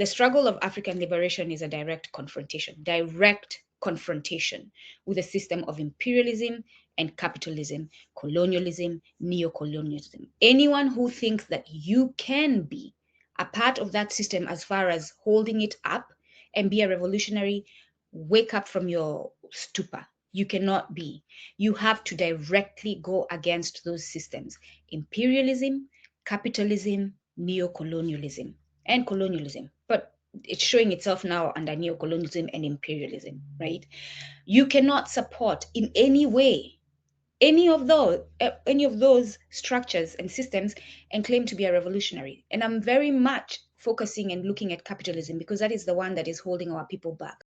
The struggle of African liberation is a direct confrontation with a system of imperialism and capitalism, colonialism, neo-colonialism. Anyone who thinks that you can be a part of that system as far as holding it up and be a revolutionary, wake up from your stupor. You cannot be. You have to directly go against those systems: imperialism, capitalism, neo-colonialism, and colonialism. But it's showing itself now under neo-colonialism and imperialism, right? You cannot support in any way any of those structures and systems and claim to be a revolutionary. And I'm very much focusing and looking at capitalism because that is the one that is holding our people back.